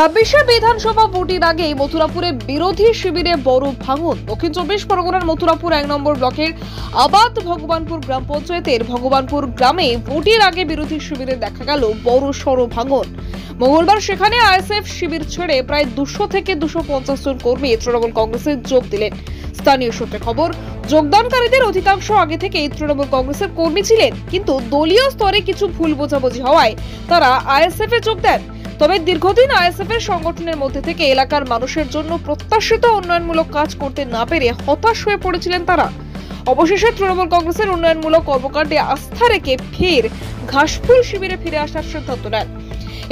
26শে বিধানসভা ভোটের আগে মথুরাপুরে বিরোধী শিবিরে বড় ভাঙন। দক্ষিণ 24 পরগনার মথুরাপুর 1 নম্বর ব্লকের আবাদ ভগবানপুর গ্রাম পঞ্চায়েতের ভগবানপুর গ্রামে ভোটের আগে বিরোধী শিবিরে দেখা গেল বড় সড় ভাঙন। মঙ্গলবার সেখানে আইএসএফ শিবির ছেড়ে প্রায় 200 থেকে 250 জন কর্মী তৃণমূল কংগ্রেসে যোগ দিলেন। স্থানীয় সূত্রে খবর, যোগদানকারীদের অধিকাংশ আগে থেকেই তৃণমূল কংগ্রেসের কর্মী ছিলেন, কিন্তু দলীয় স্তরে কিছু ভুল বোঝাবুঝি হওয়ায় তারা আইএসএফ এ যোগ দেন। তবে দীর্ঘদিন আইএসএফ এর সংগঠনের মধ্যে থেকে এলাকার মানুষের জন্য প্রত্যাশিত উন্নয়নমূলক কাজ করতে না পেরে হতাশ হয়ে পড়েছিলেন তারা। অবশেষে তৃণমূল কংগ্রেসের উন্নয়নমূলক কর্মকাণ্ডে আস্থা রেখে ফের ঘাসফুল শিবিরে ফিরে আসার সিদ্ধান্ত নেন।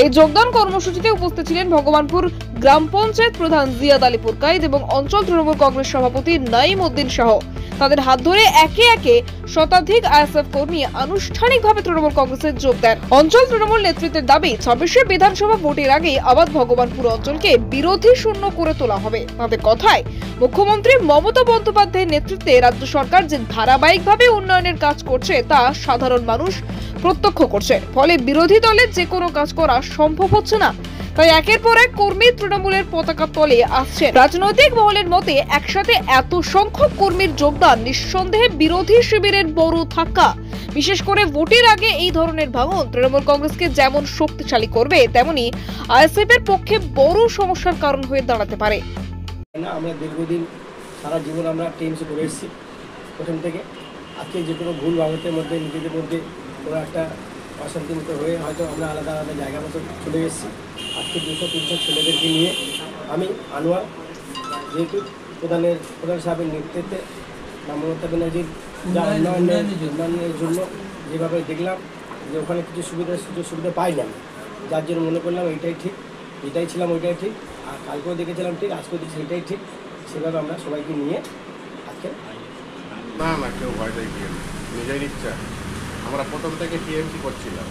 এই যোগদান কর্মসূচিতে উপস্থিত ছিলেন ভগবানপুর গ্রাম পঞ্চায়েত প্রধান জিয়াদ আলী পুরকাইদ এবং অঞ্চল তৃণমূল কংগ্রেস সভাপতি নাইম উদ্দিন সহ। তাদের হাত ধরে একে একে শতাধিক আইএসএফ কর্মী আনুষ্ঠানিকভাবে তৃণমূল কংগ্রেসে যোগ দেন। অঞ্চল তৃণমূল নেতৃত্বের দাবি, 26শে বিধানসভা ভোটের আগে আবাদ ভগবানপুর অঞ্চলকে বিরোধী শূন্য করে তোলা হবে। তাদের কথায়, মুখ্যমন্ত্রী মমতা বন্দ্যোপাধ্যায়ের নেতৃত্বে রাজ্য সরকার যে ধারাবাহিকভাবে উন্নয়নের কাজ করছে তা সাধারণ মানুষ প্রত্যক্ষ করছে, ফলে বিরোধী দলের যে কোনো কাজ করা সম্ভব হচ্ছে না। তাই একের পর এক কর্মী তৃণমূলের পতাকা তলে আসছেন। রাজনৈতিক মহলের মতে একসাথে এত সংখ্যক কর্মীর যোগদান নিঃসন্দেহে বিরোধী শিবিরের বড় ধাক্কা। বিশেষ করে ভোটের আগে এই ধরনের ভাঙন তৃণমূল কংগ্রেসকে যেমন শক্তিশালী করবে, তেমনি আইএসএফ এর পক্ষে বড় সমস্যার কারণ হয়ে দাঁড়াতে পারে। আমরা দীর্ঘদিন সারা জীবন আমরা টিএমসি করে এসেছি প্রথম থেকে। আজকে যে কোনো ভুল ভাঙতের মধ্যে নিজেদের মধ্যে কোনো একটা অশান্তি মতো হয়ে হয়তো আমরা আলাদা আলাদা জায়গা মতো চলে এসেছি। আজকে 200-300 ছেলেদেরকে নিয়ে আমি আনোয়ার, যেহেতু প্রধান সাহেবের নেতৃত্বে মমতা ব্যানার্জির যা উন্নয়নের জন্য যেভাবে দেখলাম যে ওখানে কিছু সুযোগ সুবিধা পাই না, যার জন্য মনে করলাম এইটাই ঠিক, এটাই ছিলাম ওইটাই ঠিক, আর কালকেও দেখেছিলাম ঠিক, আজকেও দেখছি সেটাই ঠিক। সেভাবে আমরা সবাইকে নিয়ে আজকে না কেউ ভয় দেয় নিজের ইচ্ছা। আমরা প্রথম থেকে টিএমসি করছিলাম,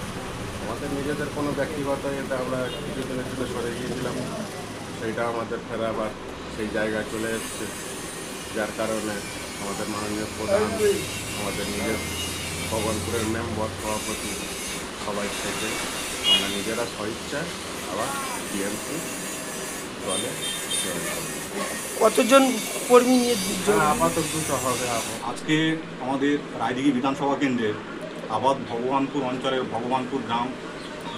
আমাদের নিজেদের কোনো ব্যক্তিগত এতে আমরা কিছুদিনের জন্য সরে গিয়েছিলাম, সেইটা আমাদের ফেরা আবার সেই জায়গায় চলে এসছে। যার কারণে আমাদের মাননীয় প্রধান, আমাদের নিজের ভগবানপুরের মেম্বার, সভাপতি সবাই থেকে আমরা নিজেরা স্বইচ্ছায় আবার টিএমসি দলে কতজন কর্মী নিয়ে আপাতত 200 হবে। আজকে আমাদের রায়দিঘি বিধানসভা কেন্দ্রের আবাদ ভগবানপুর অঞ্চলের ভগবানপুর গ্রাম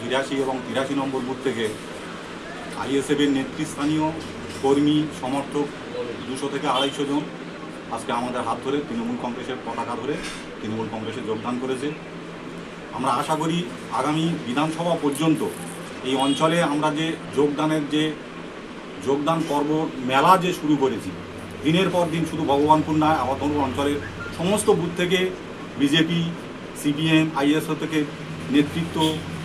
82 এবং 83 নম্বর বুথ থেকে আইএসএফের নেতৃস্থানীয় কর্মী সমর্থক 200 থেকে 250 জন আজকে আমাদের হাত ধরে তৃণমূল কংগ্রেসের পতাকা ধরে তৃণমূল কংগ্রেসে যোগদান করেছে। আমরা আশা করি আগামী বিধানসভা পর্যন্ত এই অঞ্চলে আমরা যে যোগদান পর্ব মেলা যে শুরু করেছি, দিনের পর দিন শুধু ভগবানপুর নয়, আবাদপুর অঞ্চলের সমস্ত বুথ থেকে বিজেপি, সিপিএম, আইএসএফ থেকে নেতৃত্ব,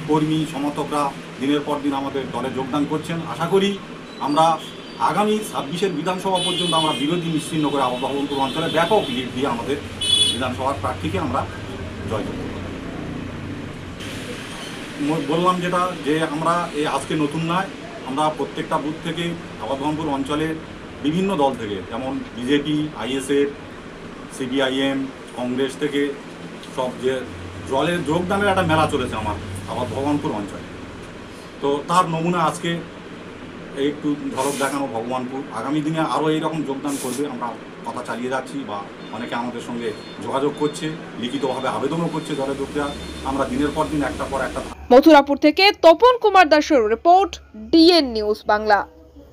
কর্মী, সমর্থকরা দিনের পর দিন আমাদের দলে যোগদান করছেন। আশা করি আমরা আগামী 26শে বিধানসভা পর্যন্ত আমরা বিরোধী নিশ্চিহ্ন করে ভগবানপুর অঞ্চলে ব্যাপক লিড দিয়ে আমাদের বিধানসভার প্রার্থীকে আমরা জয় করব। বললাম যেটা যে আমরা এই আজকে নতুন নয়, আমরা প্রত্যেকটা বুথ থেকে ভগবানপুর অঞ্চলের বিভিন্ন দল থেকে, যেমন বিজেপি, আইএসএফ, সিপিআইএম, কংগ্রেস থেকে সব যে দলের যোগদানের একটা মেলা চলেছে আমার ভগবানপুর অঞ্চলে। তো তার নমুনা আজকে একটু ঝলক দেখানো ভগবানপুর। আগামী দিনে আরও এইরকম যোগদান করবে, আমরা কথা চালিয়ে যাচ্ছি, বা অনেকে আমাদের সঙ্গে যোগাযোগ করছে, লিখিতভাবে আবেদনও করছে দলে যোগ দেওয়ার। আমরা দিনের পর দিন একটা পর একটা। মথুরাপুর থেকে তপন কুমার দাসের রিপোর্ট, ডিএন নিউজ বাংলা।